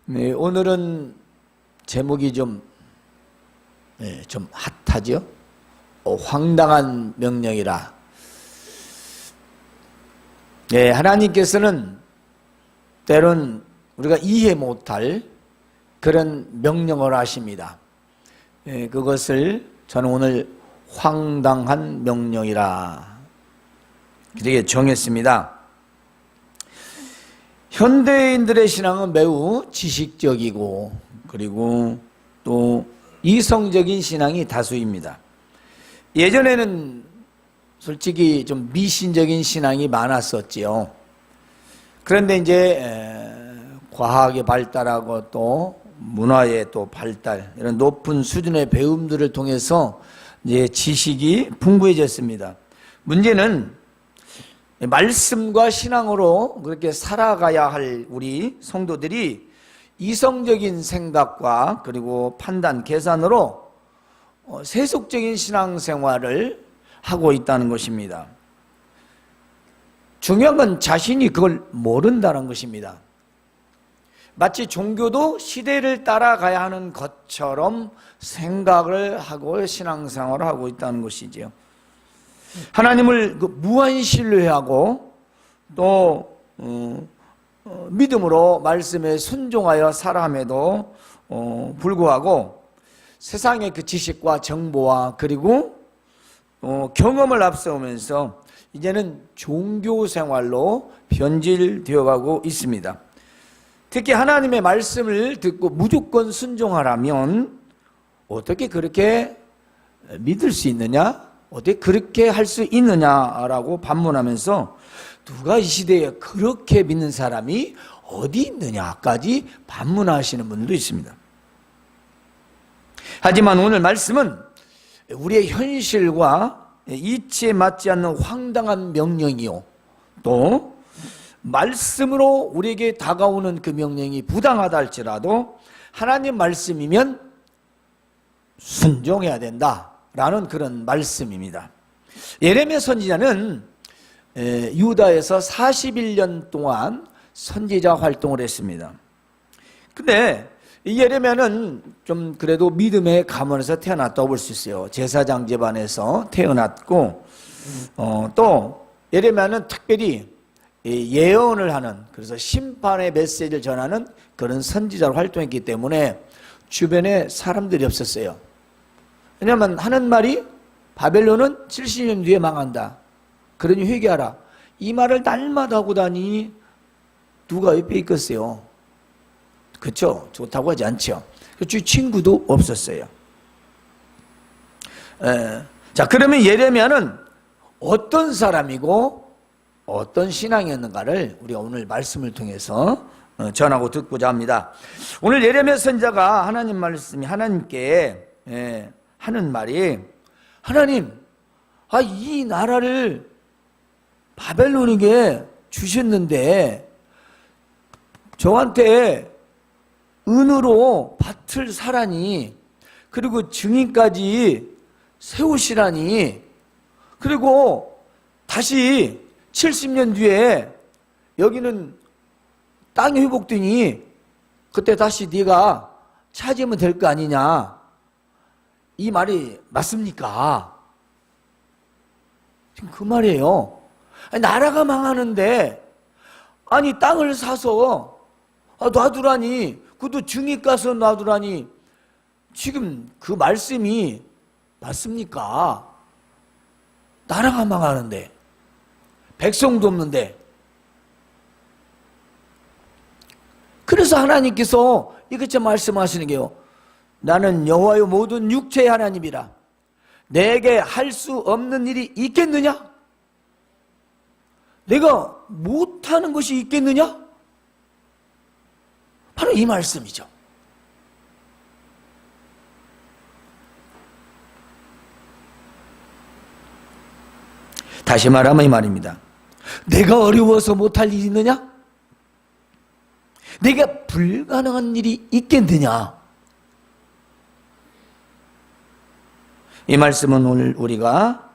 네, 오늘은 제목이 좀 핫하죠? 황당한 명령이라. 네, 하나님께서는 때론 우리가 이해 못할 그런 명령을 하십니다. 그것을 저는 오늘 황당한 명령이라 그렇게 정했습니다. 현대인들의 신앙은 매우 지식적이고 그리고 또 이성적인 신앙이 다수입니다. 예전에는 솔직히 좀 미신적인 신앙이 많았었지요. 그런데 이제 과학이 발달하고 또 문화의 또 발달, 이런 높은 수준의 배움들을 통해서 이제 지식이 풍부해졌습니다. 문제는 말씀과 신앙으로 그렇게 살아가야 할 우리 성도들이 이성적인 생각과 그리고 판단, 계산으로 세속적인 신앙생활을 하고 있다는 것입니다. 중요한 건 자신이 그걸 모른다는 것입니다. 마치 종교도 시대를 따라가야 하는 것처럼 생각을 하고 신앙생활을 하고 있다는 것이지요. 하나님을 무한 신뢰하고 또 믿음으로 말씀에 순종하여 살아함에도 불구하고 세상의 그 지식과 정보와 그리고 경험을 앞세우면서 이제는 종교 생활로 변질되어 가고 있습니다. 특히 하나님의 말씀을 듣고 무조건 순종하라면 어떻게 그렇게 믿을 수 있느냐? 어떻게 그렇게 할 수 있느냐라고 반문하면서 누가 이 시대에 그렇게 믿는 사람이 어디 있느냐까지 반문하시는 분도 있습니다. 하지만 오늘 말씀은 우리의 현실과 이치에 맞지 않는 황당한 명령이요, 또 말씀으로 우리에게 다가오는 그 명령이 부당하다 할지라도 하나님 말씀이면 순종해야 된다라는 그런 말씀입니다. 예레미야 선지자는 유다에서 41년 동안 선지자 활동을 했습니다. 근데 이 예레미야는 좀 그래도 믿음의 가문에서 태어났다고 볼 수 있어요. 제사장 집안에서 태어났고 또 예레미야는 특별히 예언을 하는, 그래서 심판의 메시지를 전하는 그런 선지자로 활동했기 때문에 주변에 사람들이 없었어요. 왜냐하면 하는 말이 바벨론은 70년 뒤에 망한다, 그러니 회개하라, 이 말을 날마다 하고 다니니 누가 옆에 있겠어요? 그렇죠? 좋다고 하지 않죠. 주 친구도 없었어요. 자, 그러면 예레미야는 어떤 사람이고 어떤 신앙이었는가를 우리가 오늘 말씀을 통해서 전하고 듣고자 합니다. 오늘 예레미야 선지자가 하나님 말씀이 하나님께 하는 말이, 하나님, 이 나라를 바벨론에게 주셨는데 저한테 은으로 밭을 사라니, 그리고 증인까지 세우시라니, 그리고 다시 70년 뒤에 여기는 땅이 회복되니 그때 다시 네가 차지하면 될 거 아니냐, 이 말이 맞습니까? 지금 그 말이에요. 나라가 망하는데 땅을 사서 놔두라니, 그것도 증인 가서 놔두라니, 지금 그 말씀이 맞습니까? 나라가 망하는데, 백성도 없는데. 그래서 하나님께서 이렇게 말씀하시는 게요, 나는 여호와여 모든 육체의 하나님이라. 내게 할 수 없는 일이 있겠느냐? 내가 못하는 것이 있겠느냐? 바로 이 말씀이죠. 다시 말하면 이 말입니다. 내가 어려워서 못할 일이 있느냐? 내가 불가능한 일이 있겠느냐? 이 말씀은 오늘 우리가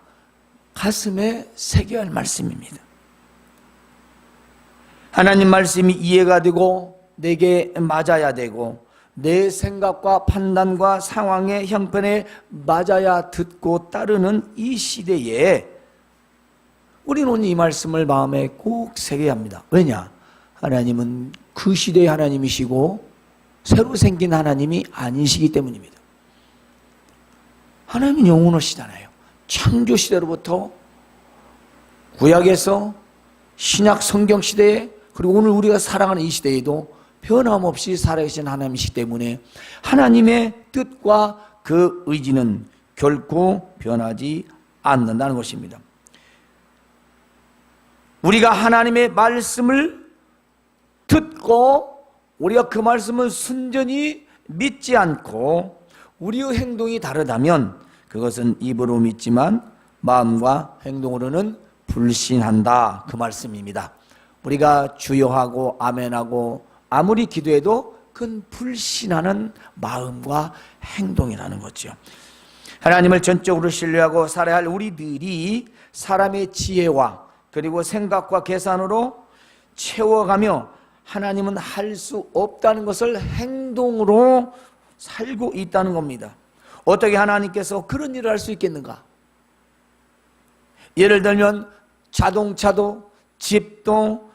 가슴에 새겨야 할 말씀입니다. 하나님 말씀이 이해가 되고 내게 맞아야 되고 내 생각과 판단과 상황의 형편에 맞아야 듣고 따르는 이 시대에 우리는 오늘 이 말씀을 마음에 꼭 새겨야 합니다. 왜냐? 하나님은 그 시대의 하나님이시고 새로 생긴 하나님이 아니시기 때문입니다. 하나님은 영원하시잖아요. 창조 시대로부터 구약에서 신약 성경 시대에 그리고 오늘 우리가 살아가는 이 시대에도 변함없이 살아계신 하나님이시기 때문에 하나님의 뜻과 그 의지는 결코 변하지 않는다는 것입니다. 우리가 하나님의 말씀을 듣고 우리가 그 말씀을 순전히 믿지 않고 우리의 행동이 다르다면 그것은 입으로 믿지만 마음과 행동으로는 불신한다, 그 말씀입니다. 우리가 주여하고 아멘하고 아무리 기도해도 그건 불신하는 마음과 행동이라는 거죠. 하나님을 전적으로 신뢰하고 살아야 할 우리들이 사람의 지혜와 그리고 생각과 계산으로 채워가며 하나님은 할 수 없다는 것을 행동으로 살고 있다는 겁니다. 어떻게 하나님께서 그런 일을 할 수 있겠는가? 예를 들면 자동차도 집도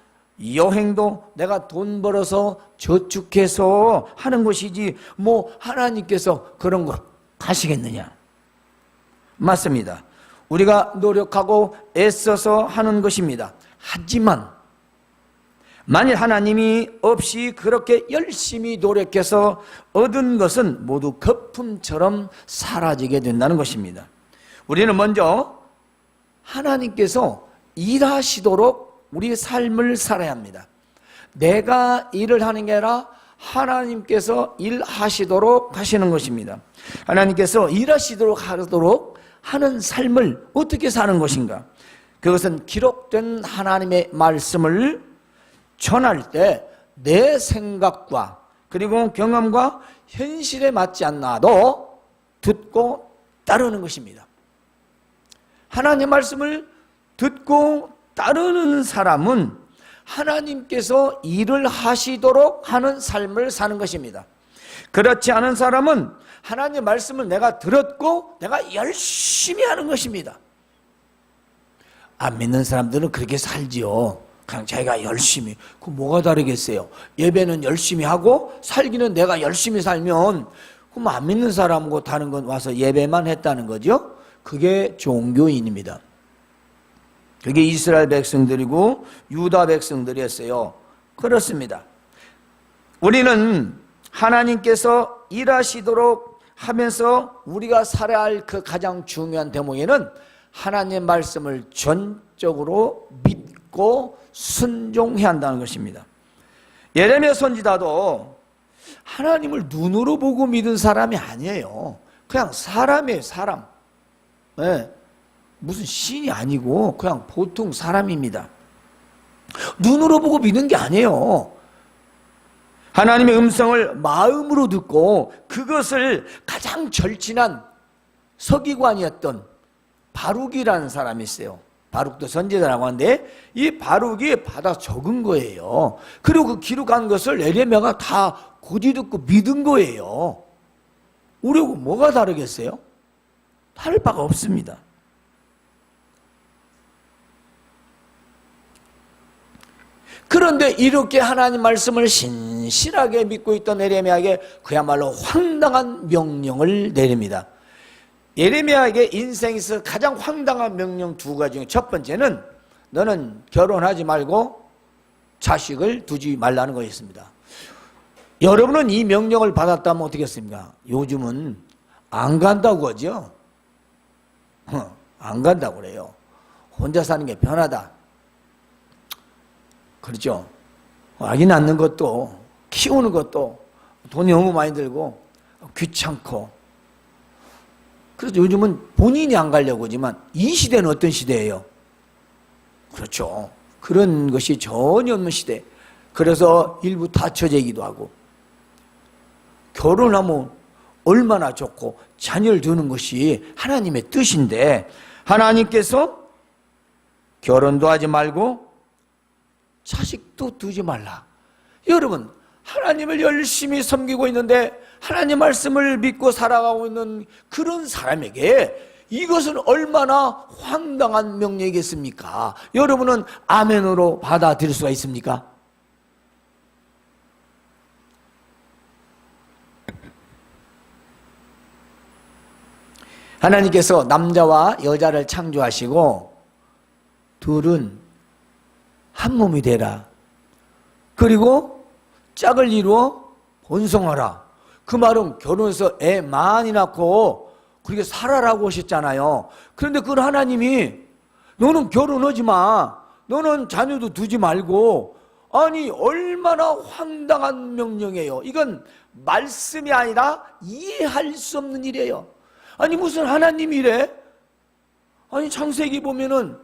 여행도 내가 돈 벌어서 저축해서 하는 것이지 뭐 하나님께서 그런 거 하시겠느냐? 맞습니다. 우리가 노력하고 애써서 하는 것입니다. 하지만 만일 하나님이 없이 그렇게 열심히 노력해서 얻은 것은 모두 거품처럼 사라지게 된다는 것입니다. 우리는 먼저 하나님께서 일하시도록 우리의 삶을 살아야 합니다. 내가 일을 하는 게 아니라 하나님께서 일하시도록 하시는 것입니다. 하나님께서 일하시도록 하도록 하는 삶을 어떻게 사는 것인가? 그것은 기록된 하나님의 말씀을 전할 때 내 생각과 그리고 경험과 현실에 맞지 않나도 듣고 따르는 것입니다. 하나님의 말씀을 듣고 따르는 사람은 하나님께서 일을 하시도록 하는 삶을 사는 것입니다. 그렇지 않은 사람은 하나님의 말씀을 내가 들었고 내가 열심히 하는 것입니다. 안 믿는 사람들은 그렇게 살지요. 그냥 자기가 열심히. 그 뭐가 다르겠어요? 예배는 열심히 하고 살기는 내가 열심히 살면 그럼 안 믿는 사람하고 다른 건 와서 예배만 했다는 거죠. 그게 종교인입니다. 그게 이스라엘 백성들이고 유다 백성들이었어요. 그렇습니다. 우리는 하나님께서 일하시도록 하면서 우리가 살아야 할 그 가장 중요한 대목에는 하나님의 말씀을 전적으로 믿고 순종해야 한다는 것입니다. 예레미야 선지자도 하나님을 눈으로 보고 믿은 사람이 아니에요. 그냥 사람이에요, 사람. 네. 무슨 신이 아니고 그냥 보통 사람입니다. 눈으로 보고 믿는 게 아니에요. 하나님의 음성을 마음으로 듣고 그것을 가장 절친한 서기관이었던 바룩이라는 사람이 있어요. 바룩도 선지자라고 하는데 이 바룩이 받아 적은 거예요. 그리고 그 기록한 것을 예레미야가 다 고지 듣고 믿은 거예요. 우리하고 뭐가 다르겠어요? 다를 바가 없습니다. 그런데 이렇게 하나님 말씀을 신실하게 믿고 있던 예레미야에게 그야말로 황당한 명령을 내립니다. 예레미야에게 인생에서 가장 황당한 명령 두 가지 중에 첫 번째는 너는 결혼하지 말고 자식을 두지 말라는 거였습니다. 여러분은 이 명령을 받았다면 어떻게 했습니까? 요즘은 안 간다고 하죠. 안 간다고 그래요. 혼자 사는 게 편하다. 그렇죠. 아기 낳는 것도 키우는 것도 돈이 너무 많이 들고 귀찮고 그래서 요즘은 본인이 안 가려고 하지만 이 시대는 어떤 시대예요? 그렇죠. 그런 것이 전혀 없는 시대. 그래서 일부 다처제기도 하고 결혼하면 얼마나 좋고 자녀를 두는 것이 하나님의 뜻인데 하나님께서 결혼도 하지 말고 자식도 두지 말라. 여러분 하나님을 열심히 섬기고 있는데 하나님 말씀을 믿고 살아가고 있는 그런 사람에게 이것은 얼마나 황당한 명령이겠습니까? 여러분은 아멘으로 받아들일 수가 있습니까? 하나님께서 남자와 여자를 창조하시고 둘은 한 몸이 되라. 그리고 짝을 이루어 번성하라. 그 말은 결혼해서 애 많이 낳고 그렇게 살아라고 하셨잖아요. 그런데 그 하나님이 너는 결혼하지 마. 너는 자녀도 두지 말고. 아니 얼마나 황당한 명령이에요. 이건 말씀이 아니라 이해할 수 없는 일이에요. 아니 무슨 하나님이 이래? 아니 창세기 보면은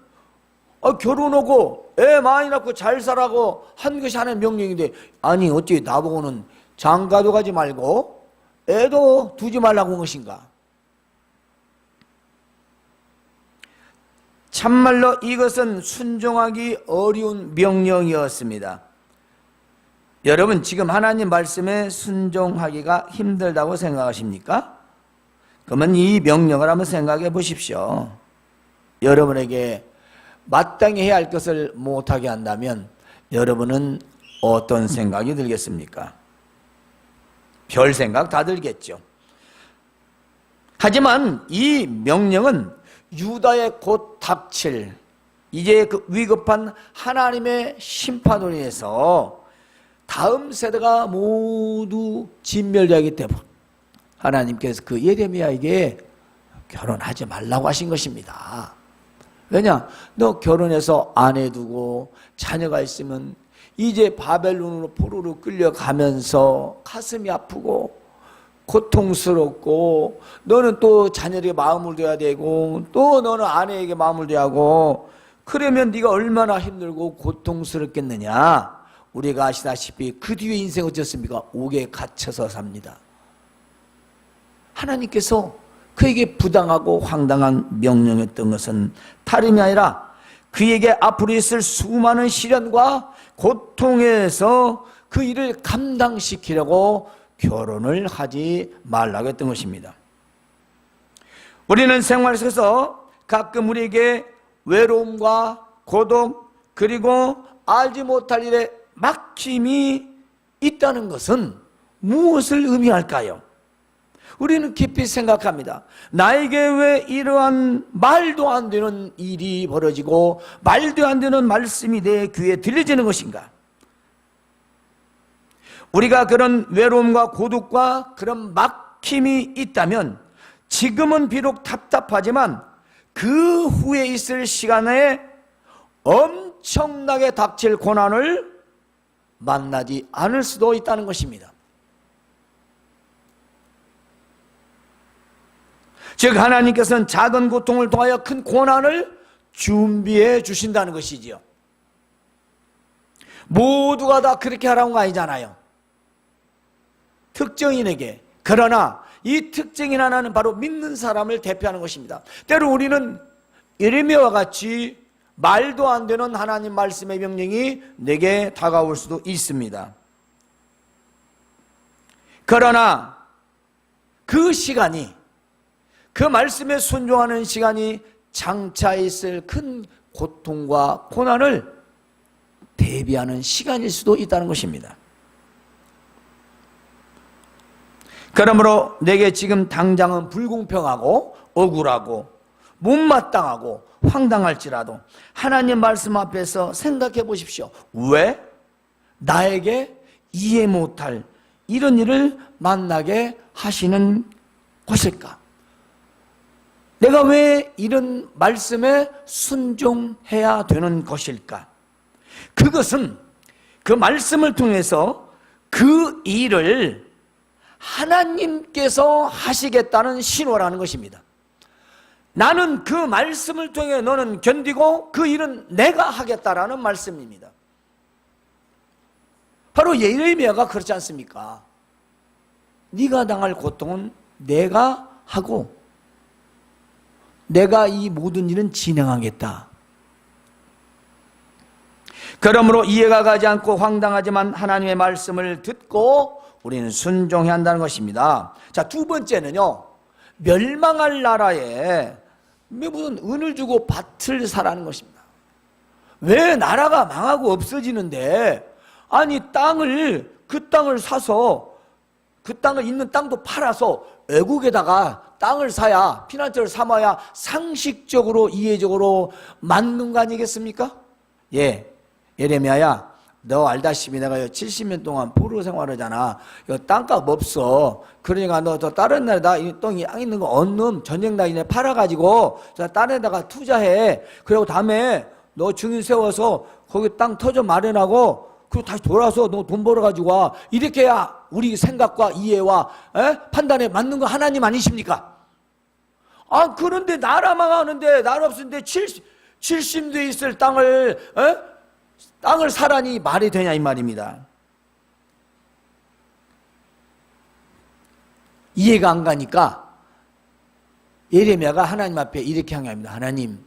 결혼하고 애 많이 낳고 잘 살라고 한 것이 하나님의 명령인데 아니 어찌 나보고는 장가도 가지 말고 애도 두지 말라고 한 것인가? 참말로 이것은 순종하기 어려운 명령이었습니다. 여러분 지금 하나님 말씀에 순종하기가 힘들다고 생각하십니까? 그러면 이 명령을 한번 생각해 보십시오. 여러분에게 마땅히 해야 할 것을 못하게 한다면 여러분은 어떤 생각이 들겠습니까? 별 생각 다 들겠죠. 하지만 이 명령은 유다의 곧 닥칠 이제 그 위급한 하나님의 심판으로 인해서 다음 세대가 모두 진멸되기 때문에 하나님께서 그 예레미야에게 결혼하지 말라고 하신 것입니다. 왜냐? 너 결혼해서 아내 두고 자녀가 있으면 이제 바벨론으로 포로로 끌려가면서 가슴이 아프고 고통스럽고 너는 또 자녀에게 마음을 둬야 되고 또 너는 아내에게 마음을 둬야 하고 그러면 네가 얼마나 힘들고 고통스럽겠느냐. 우리가 아시다시피 그 뒤에 인생 어떻습니까? 옥에 갇혀서 삽니다. 하나님께서 그에게 부당하고 황당한 명령했던 것은 다름이 아니라 그에게 앞으로 있을 수많은 시련과 고통에서 그 일을 감당시키려고 결혼을 하지 말라고 했던 것입니다. 우리는 생활 속에서 가끔 우리에게 외로움과 고독 그리고 알지 못할 일에 막힘이 있다는 것은 무엇을 의미할까요? 우리는 깊이 생각합니다. 나에게 왜 이러한 말도 안 되는 일이 벌어지고 말도 안 되는 말씀이 내 귀에 들려지는 것인가? 우리가 그런 외로움과 고독과 그런 막힘이 있다면 지금은 비록 답답하지만 그 후에 있을 시간에 엄청나게 닥칠 고난을 만나지 않을 수도 있다는 것입니다. 즉 하나님께서는 작은 고통을 통하여 큰 고난을 준비해 주신다는 것이지요. 모두가 다 그렇게 하라는 거 아니잖아요. 특정인에게. 그러나 이 특정인 하나는 바로 믿는 사람을 대표하는 것입니다. 때로 우리는 예레미야와 같이 말도 안 되는 하나님 말씀의 명령이 내게 다가올 수도 있습니다. 그러나 그 시간이 그 말씀에 순종하는 시간이 장차 있을 큰 고통과 고난을 대비하는 시간일 수도 있다는 것입니다. 그러므로 내게 지금 당장은 불공평하고 억울하고 못마땅하고 황당할지라도 하나님 말씀 앞에서 생각해 보십시오. 왜 나에게 이해 못할 이런 일을 만나게 하시는 것일까? 내가 왜 이런 말씀에 순종해야 되는 것일까? 그것은 그 말씀을 통해서 그 일을 하나님께서 하시겠다는 신호라는 것입니다. 나는 그 말씀을 통해 너는 견디고 그 일은 내가 하겠다라는 말씀입니다. 바로 예레미야가 그렇지 않습니까? 네가 당할 고통은 내가 하고 내가 이 모든 일은 진행하겠다. 그러므로 이해가 가지 않고 황당하지만 하나님의 말씀을 듣고 우리는 순종해야 한다는 것입니다. 자, 두 번째는요, 멸망할 나라에 무슨 은을 주고 밭을 사라는 것입니다. 왜 나라가 망하고 없어지는데, 아니 그 땅을 사서 그 땅을 있는 땅도 팔아서 외국에다가 땅을 사야, 피난처를 삼아야 상식적으로 이해적으로 맞는 거 아니겠습니까? 예, 예레미야야, 너 알다시피 내가 70년 동안 포로 생활하잖아. 이거 땅값 없어. 그러니까 너 다른 나라에다 이 땅이 있는 거 언놈 전쟁 나기 전에 팔아가지고 다른 데다가 투자해. 그리고 다음에 너 증인 세워서 거기 땅 터져 마련하고 그리고 다시 돌아서 너 돈 벌어가지고 와. 이렇게 해야 우리 생각과 이해와 판단에 맞는 거 하나님 아니십니까? 아, 그런데 나라 망하는데, 나라 없는데 70대 있을 땅을 사라니 말이 되냐 이 말입니다. 이해가 안 가니까 예레미야가 하나님 앞에 이렇게 항의합니다. 하나님,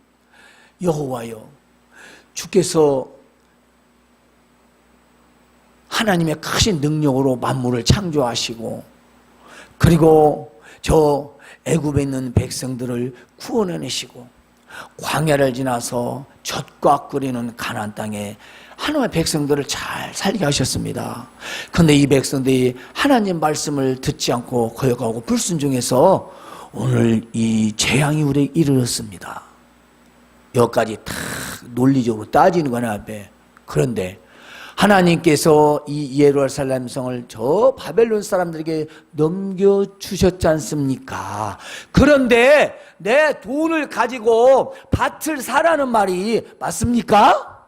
여호와여, 주께서 하나님의 크신 능력으로 만물을 창조하시고 그리고 저 애굽에 있는 백성들을 구원해내시고 광야를 지나서 젖과 끓이는 가나안 땅에 하나님의 백성들을 잘 살게 하셨습니다. 그런데 이 백성들이 하나님 말씀을 듣지 않고 거역하고 불순종해서 오늘 이 재앙이 우리에게 이르렀습니다. 여기까지 다 논리적으로 따지는 거네 앞에. 그런데 하나님께서 이 예루살렘 성을 저 바벨론 사람들에게 넘겨주셨지 않습니까? 그런데 내 돈을 가지고 밭을 사라는 말이 맞습니까?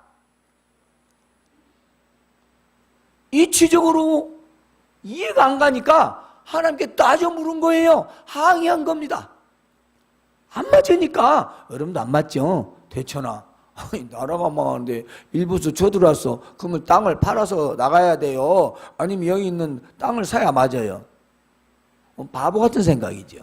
이치적으로 이해가 안 가니까 하나님께 따져 물은 거예요. 항의한 겁니다. 안 맞으니까. 여러분도 안 맞죠? 대처나. 아니, 나라가 망하는데 일부서 쳐들어왔어. 그러면 땅을 팔아서 나가야 돼요. 아니면 여기 있는 땅을 사야 맞아요. 바보 같은 생각이죠.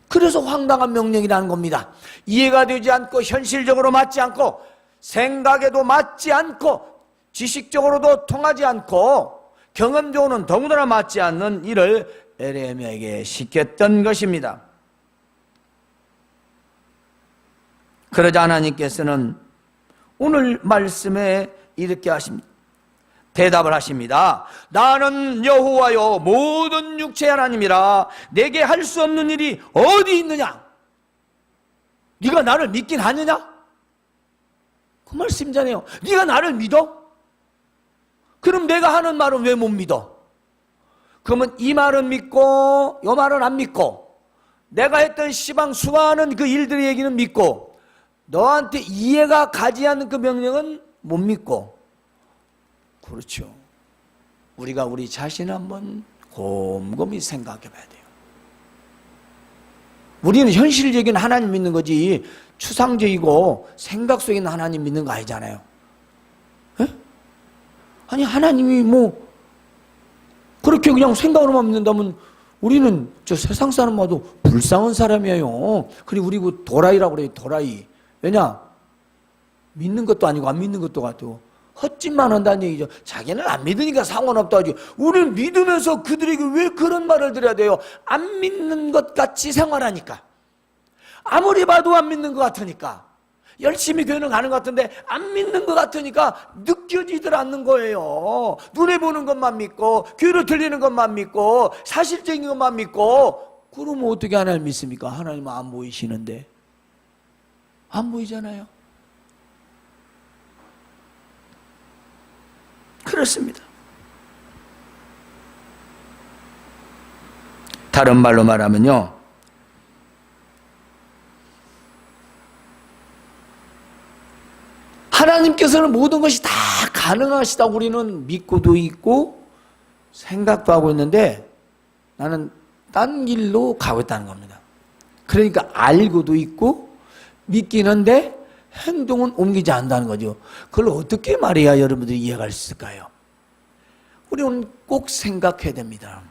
그래서 황당한 명령이라는 겁니다. 이해가 되지 않고 현실적으로 맞지 않고 생각에도 맞지 않고 지식적으로도 통하지 않고 경험적으로는 더군다나 맞지 않는 일을 예레미야에게 시켰던 것입니다. 그러자 하나님께서는 오늘 말씀에 이렇게 하십니다. 대답을 하십니다. 나는 여호와여 모든 육체의 하나님이라 내게 할 수 없는 일이 어디 있느냐? 네가 나를 믿긴 하느냐? 그 말씀이잖아요. 네가 나를 믿어? 그럼 내가 하는 말은 왜 못 믿어? 그러면 이 말은 믿고 이 말은 안 믿고 내가 했던 시방 수많은 그 일들의 얘기는 믿고 너한테 이해가 가지 않는 그 명령은 못 믿고. 그렇죠. 우리가 우리 자신을 한번 곰곰이 생각해 봐야 돼요. 우리는 현실적인 하나님 믿는 거지 추상적이고 생각 속에 있는 하나님 믿는 거 아니잖아요. 에? 아니 하나님이 뭐 그렇게 그냥 생각으로만 믿는다면 우리는 저 세상 사람마도 불쌍한 사람이에요. 그리고 우리 그 도라이라고 그래요. 도라이. 왜냐? 믿는 것도 아니고 안 믿는 것도 같고 헛짓만 한다는 얘기죠. 자기는 안 믿으니까 상관없다 하지. 우리는 믿으면서 그들에게 왜 그런 말을 드려야 돼요? 안 믿는 것 같이 생활하니까. 아무리 봐도 안 믿는 것 같으니까. 열심히 교회는 가는 것 같은데 안 믿는 것 같으니까 느껴지질 않는 거예요. 눈에 보는 것만 믿고 귀로 들리는 것만 믿고 사실적인 것만 믿고 그러면 어떻게 하나님 믿습니까? 하나님은 안 보이시는데. 안 보이잖아요. 그렇습니다. 다른 말로 말하면요, 하나님께서는 모든 것이 다 가능하시다고 우리는 믿고도 있고 생각도 하고 있는데 나는 딴 길로 가고 있다는 겁니다. 그러니까 알고도 있고 믿긴 한데 행동은 옮기지 않는다는 거죠. 그걸 어떻게 말해야 여러분들이 이해할 수 있을까요? 우리는 꼭 생각해야 됩니다.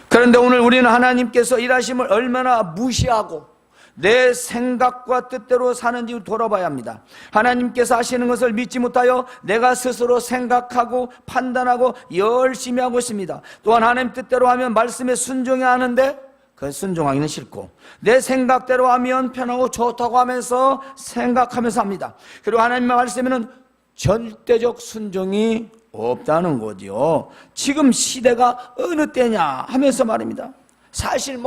그런데 오늘 우리는 하나님께서 일하심을 얼마나 무시하고 내 생각과 뜻대로 사는지 돌아봐야 합니다. 하나님께서 하시는 것을 믿지 못하여 내가 스스로 생각하고 판단하고 열심히 하고 있습니다. 또한 하나님 뜻대로 하면 말씀에 순종해야 하는데 그 순종하기는 싫고, 내 생각대로 하면 편하고 좋다고 하면서 생각하면서 합니다. 그리고 하나님의 말씀에는 절대적 순종이 없다는 거죠. 지금 시대가 어느 때냐 하면서 말입니다. 사실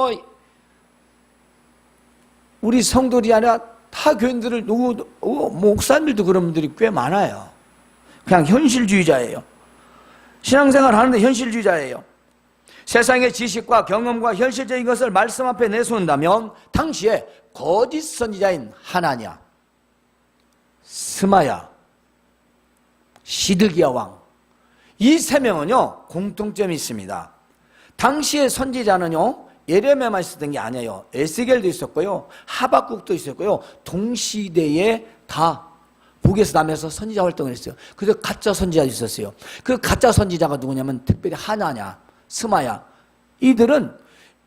우리 성도들이 아니라 타 교인들을 목사님들도 그런 분들이 꽤 많아요. 그냥 현실주의자예요. 신앙생활 하는데 현실주의자예요. 세상의 지식과 경험과 현실적인 것을 말씀 앞에 내세운다면 당시에 거짓 선지자인 하나냐, 스마야, 시드기야 왕, 이 세 명은요 공통점이 있습니다. 당시의 선지자는요 예레미야만 있었던 게 아니에요. 에스겔도 있었고요, 하박국도 있었고요, 동시대에 다 북에서 남에서 선지자 활동을 했어요. 그래서 가짜 선지자도 있었어요. 그 가짜 선지자가 누구냐면 특별히 하나냐, 스마야, 이들은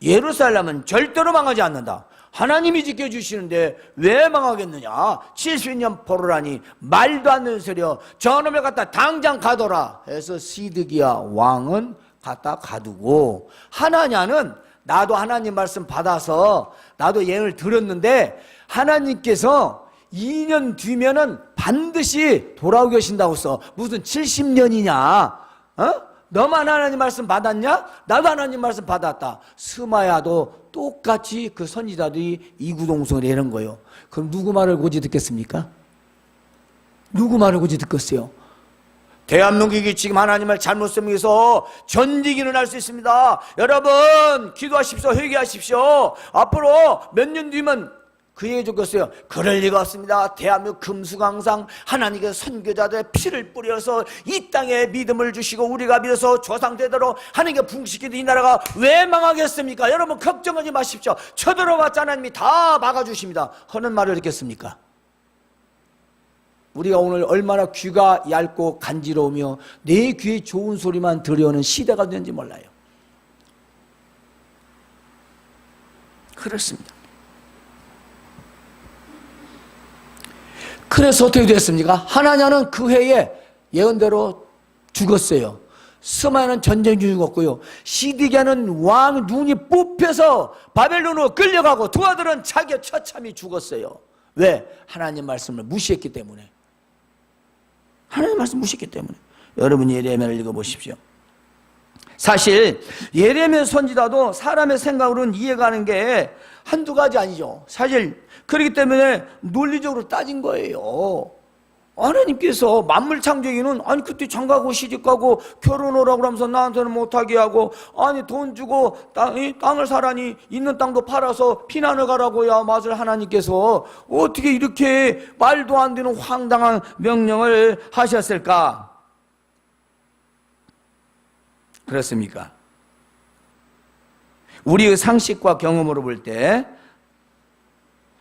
예루살렘은 절대로 망하지 않는다, 하나님이 지켜주시는데 왜 망하겠느냐, 70년 포로라니 말도 안 되는 소리여, 저놈을 갖다 당장 가둬라 해서 시드기야 왕은 갖다 가두고, 하나냐는 나도 하나님 말씀 받아서 나도 예언을 들었는데 하나님께서 2년 뒤면은 반드시 돌아오고 계신다고 써. 무슨 70년이냐? 너만 하나님 말씀 받았냐? 나도 하나님 말씀 받았다. 스마야도 똑같이 그 선지자들이 이구동성을 이런 거예요. 그럼 누구 말을 고지 듣겠습니까? 누구 말을 고지 듣겠어요? 대한민국이 지금 하나님을 잘못 섬기서 전쟁이 일어날 수 있습니다. 여러분 기도하십시오. 회개하십시오. 앞으로 몇 년 뒤면 그 얘기 적었어요. 그럴 리가 없습니다. 대한민국 금수강상 하나님께서 선교자들의 피를 뿌려서 이 땅에 믿음을 주시고 우리가 믿어서 조상대대로 하나님께 풍식기도 이 나라가 왜 망하겠습니까? 여러분 걱정하지 마십시오. 쳐들어봤자 하나님이 다 막아주십니다. 하는 말을 듣겠습니까? 우리가 오늘 얼마나 귀가 얇고 간지러우며 내 귀에 좋은 소리만 들려오는 시대가 되는지 몰라요. 그렇습니다. 그래서 어떻게 됐습니까? 하나냐는 그 해에 예언대로 죽었어요. 스마야는 전쟁 중에 죽었고요. 시드기야는 왕 눈이 뽑혀서 바벨론으로 끌려가고 두 아들은 자기 처참히 죽었어요. 왜? 하나님 말씀을 무시했기 때문에. 하나님 말씀 무시했기 때문에. 여러분 예레미야를 읽어보십시오. 사실 예레미야 선지자도 사람의 생각으로는 이해가는 게 한두 가지 아니죠. 사실 그렇기 때문에 논리적으로 따진 거예요. 하나님께서 만물 창조기는 아니 그때 장가고 시집가고 결혼하라고 그러면서 나한테는 못하게 하고, 아니 돈 주고 땅을 사라니 있는 땅도 팔아서 피난을 가라고야 맞을 하나님께서 어떻게 이렇게 말도 안 되는 황당한 명령을 하셨을까? 그렇습니까? 우리의 상식과 경험으로 볼 때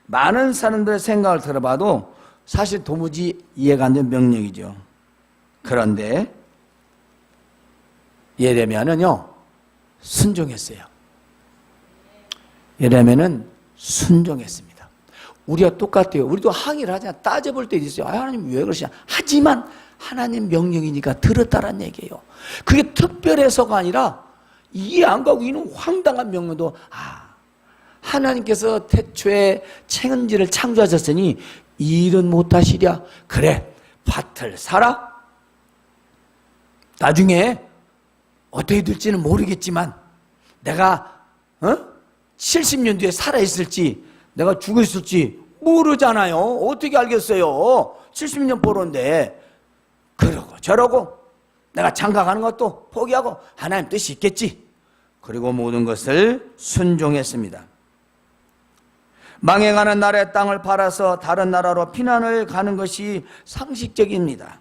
많은 사람들의 생각을 들어봐도 사실 도무지 이해가 안 되는 명령이죠. 그런데 예레미야는요 순종했어요. 예레미야는 순종했습니다. 우리가 똑같아요. 우리도 항의를 하잖아요. 따져볼 때 있어요. 하나님 왜 그러시냐. 하지만 하나님 명령이니까 들었다란 얘기예요. 그게 특별해서가 아니라 이해 안 가고 있는 황당한 명령도 하나님께서 태초에 천지를 창조하셨으니 이 일은 못하시랴. 그래 밭을 사라. 나중에 어떻게 될지는 모르겠지만 내가 70년 뒤에 살아있을지 내가 죽어있을지 모르잖아요. 어떻게 알겠어요. 70년 보러인데. 그러고 저러고 내가 장가가는 것도 포기하고 하나님 뜻이 있겠지. 그리고 모든 것을 순종했습니다. 망해가는 나라의 땅을 팔아서 다른 나라로 피난을 가는 것이 상식적입니다.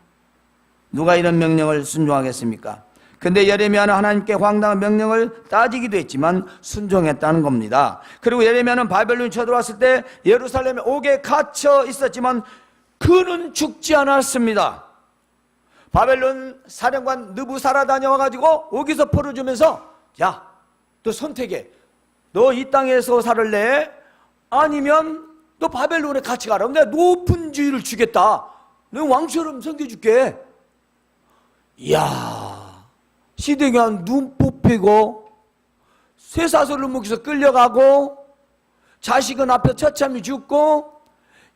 누가 이런 명령을 순종하겠습니까? 근데 예레미야는 하나님께 황당한 명령을 따지기도 했지만 순종했다는 겁니다. 그리고 예레미야는 바벨론이 쳐들어왔을 때 예루살렘에 옥에 갇혀 있었지만 그는 죽지 않았습니다. 바벨론 사령관 느부사라단이 와가지고 옥에서 풀어주면서 야, 너 선택해. 너 이 땅에서 살을래? 아니면 너 바벨론에 같이 가라. 내가 높은 지위를 주겠다. 너 왕처럼 섬겨줄게. 이야, 시드기야 눈 뽑히고 쇠사슬로 묶여서 끌려가고 자식은 앞에 처참히 죽고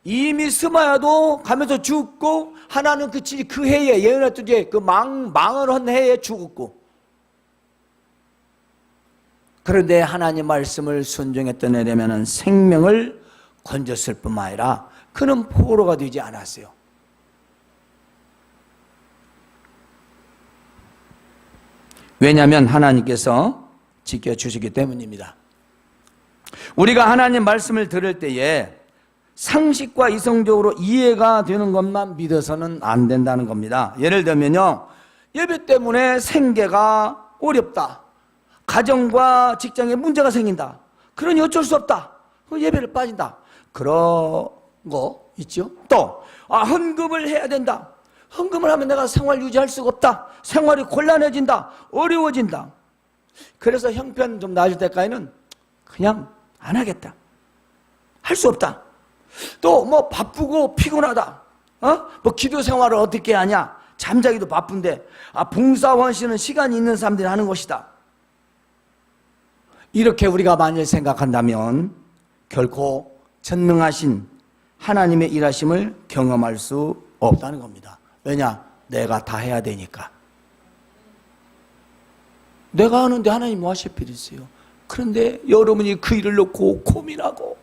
이미 스마야도 가면서 죽고 하나는 그 해에 예언했던 그 망을 한 해에 죽었고, 그런데 하나님 말씀을 순종했던 에레미야는 생명을 건졌을 뿐만 아니라 그는 포로가 되지 않았어요. 왜냐하면 하나님께서 지켜주시기 때문입니다. 우리가 하나님 말씀을 들을 때에 상식과 이성적으로 이해가 되는 것만 믿어서는 안 된다는 겁니다. 예를 들면요, 예배 때문에 생계가 어렵다, 가정과 직장에 문제가 생긴다, 그러니 어쩔 수 없다, 예배를 빠진다, 그런 거 있죠. 또 헌금을 해야 된다, 헌금을 하면 내가 생활 유지할 수가 없다, 생활이 곤란해진다, 어려워진다, 그래서 형편 좀 나아질 때까지는 그냥 안 하겠다, 할 수 없다. 또 뭐 바쁘고 피곤하다, 뭐 기도 생활을 어떻게 하냐, 잠자기도 바쁜데 봉사원시는 시간이 있는 사람들이 하는 것이다. 이렇게 우리가 만일 생각한다면 결코 전능하신 하나님의 일하심을 경험할 수 없다는 겁니다. 왜냐? 내가 다 해야 되니까. 내가 하는데 하나님 뭐 하실 필요 있어요? 그런데 여러분이 그 일을 놓고 고민하고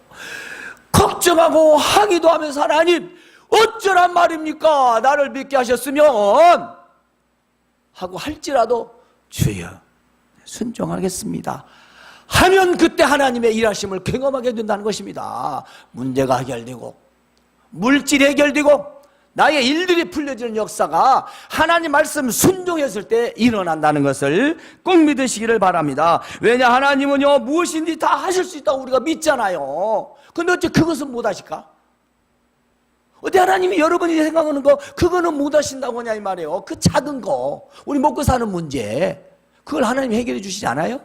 걱정하고 항의도 하면서 하나님 어쩌란 말입니까? 나를 믿게 하셨으면 하고 할지라도 주여 순종하겠습니다 하면 그때 하나님의 일하심을 경험하게 된다는 것입니다. 문제가 해결되고 물질이 해결되고 나의 일들이 풀려지는 역사가 하나님 말씀 순종했을 때 일어난다는 것을 꼭 믿으시기를 바랍니다. 왜냐, 하나님은요 무엇인지 다 하실 수 있다고 우리가 믿잖아요. 근데 어째 그것은 못 하실까? 어때 하나님이 여러분이 생각하는 거 그거는 못 하신다고 하냐 이 말이에요. 그 작은 거 우리 먹고 사는 문제 그걸 하나님이 해결해 주시지 않아요?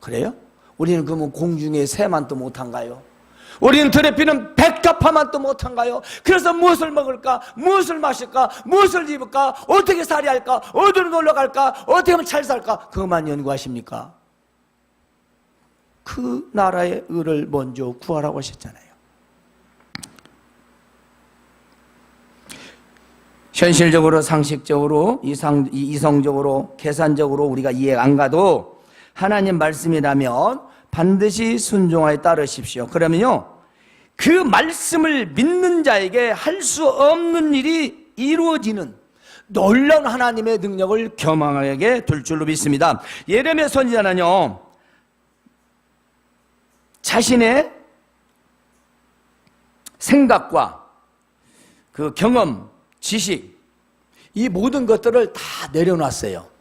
그래요? 우리는 그러면 공중의 새만 또 못한가요? 우리는 들에 피는 백합화만 또 못한가요? 그래서 무엇을 먹을까? 무엇을 마실까? 무엇을 입을까? 어떻게 살이 할까? 어디로 놀러 갈까? 어떻게 하면 잘 살까? 그것만 연구하십니까? 그 나라의 의를 먼저 구하라고 하셨잖아요. 현실적으로, 상식적으로, 이성적으로, 계산적으로 우리가 이해 안 가도 하나님 말씀이라면 반드시 순종하여 따르십시오. 그러면요, 그 말씀을 믿는 자에게 할 수 없는 일이 이루어지는 놀라운 하나님의 능력을 경험하게 될 줄로 믿습니다. 예레미야 선지자는요, 자신의 생각과 그 경험, 지식, 이 모든 것들을 다 내려놨어요.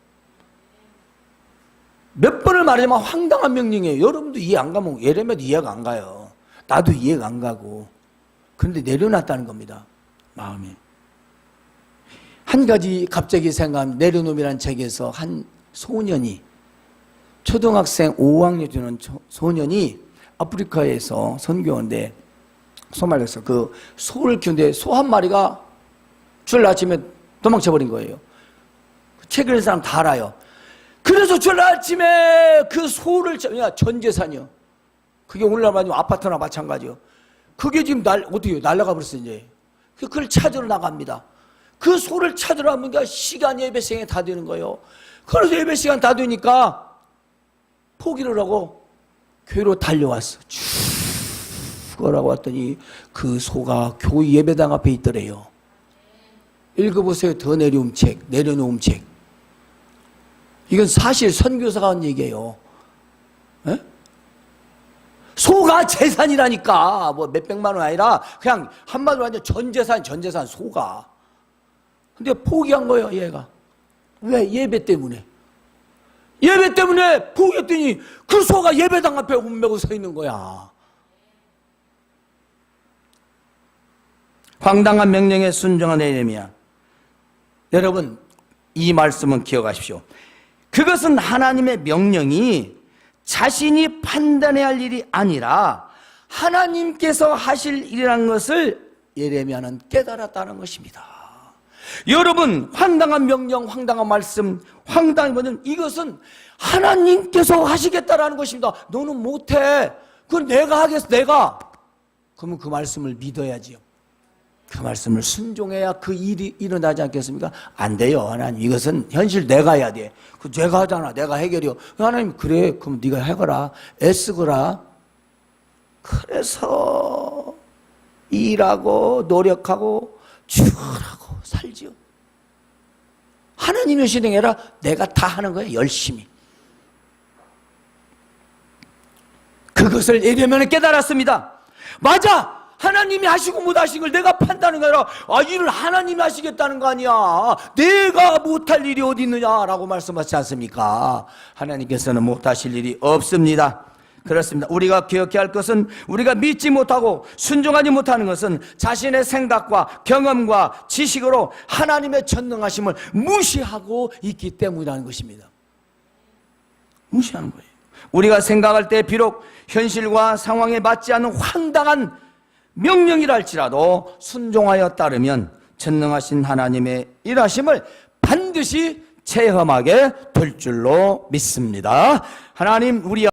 몇 번을 말하지만 황당한 명령이에요. 여러분도 이해 안 가면 예레미야도 이해가 안 가요. 나도 이해가 안 가고. 그런데 내려놨다는 겁니다. 마음이. 한 가지 갑자기 생각하면 내려놓음이라는 책에서 한 소년이, 초등학생 5학년 되는 소년이 아프리카에서 선교하는데 소말리에서 그 소를 키우는데 소 한 마리가 주일 아침에 도망쳐버린 거예요. 책 읽는 사람 다 알아요. 그래서 주일 아침에 그 소를, 전 재산이요. 그게 오늘날 말하면 아파트나 마찬가지요. 그게 지금 어떻게 날아가 버렸어요, 이제. 그걸 찾으러 나갑니다. 그 소를 찾으러 가면 시간 예배 시간이 다 되는 거예요. 그래서 예배 시간 다 되니까 포기를 하고 교회로 달려왔어. 쭉 걸어가고 왔더니 그 소가 교회 예배당 앞에 있더래요. 읽어보세요. 더 내려놓은 책. 이건 사실 선교사가 한 얘기예요. 에? 소가 재산이라니까. 뭐 몇백만 원 아니라 그냥 한마디로 하면 전 재산 소가. 근데 포기한 거예요, 얘가. 왜? 예배 때문에 포기했더니 그 소가 예배당 앞에 운매고 서 있는 거야. 황당한 명령에 순종한 예레미야. 여러분, 이 말씀은 기억하십시오. 그것은 하나님의 명령이 자신이 판단해야 할 일이 아니라 하나님께서 하실 일이라는 것을 예레미야는 깨달았다는 것입니다. 여러분, 황당한 명령, 황당한 말씀, 황당한 것은 이것은 하나님께서 하시겠다라는 것입니다. 너는 못해. 그건 내가 하겠어, 내가. 그러면 그 말씀을 믿어야지요. 그 말씀을 순종해야 그 일이 일어나지 않겠습니까? 안 돼요, 하나님. 이것은 현실 내가 해야 돼. 그 내가 하잖아. 내가 해결이요. 하나님, 그래. 그럼 네가 해거라. 애쓰거라. 그래서 일하고 노력하고 죽으라고 살지요. 하나님의 진행해라. 내가 다 하는 거예요, 열심히. 그것을 예레미야는 깨달았습니다. 맞아! 하나님이 하시고 못 하신 걸 내가 판단하는 게 아니라 일을 하나님이 하시겠다는 거 아니야. 내가 못할 일이 어디 있느냐라고 말씀하시지 않습니까? 하나님께서는 못하실 일이 없습니다. 그렇습니다. 우리가 기억해야 할 것은 우리가 믿지 못하고 순종하지 못하는 것은 자신의 생각과 경험과 지식으로 하나님의 전능하심을 무시하고 있기 때문이라는 것입니다. 무시하는 거예요. 우리가 생각할 때 비록 현실과 상황에 맞지 않는 황당한 명령이라 할지라도 순종하여 따르면 전능하신 하나님의 일하심을 반드시 체험하게 될 줄로 믿습니다. 하나님, 우리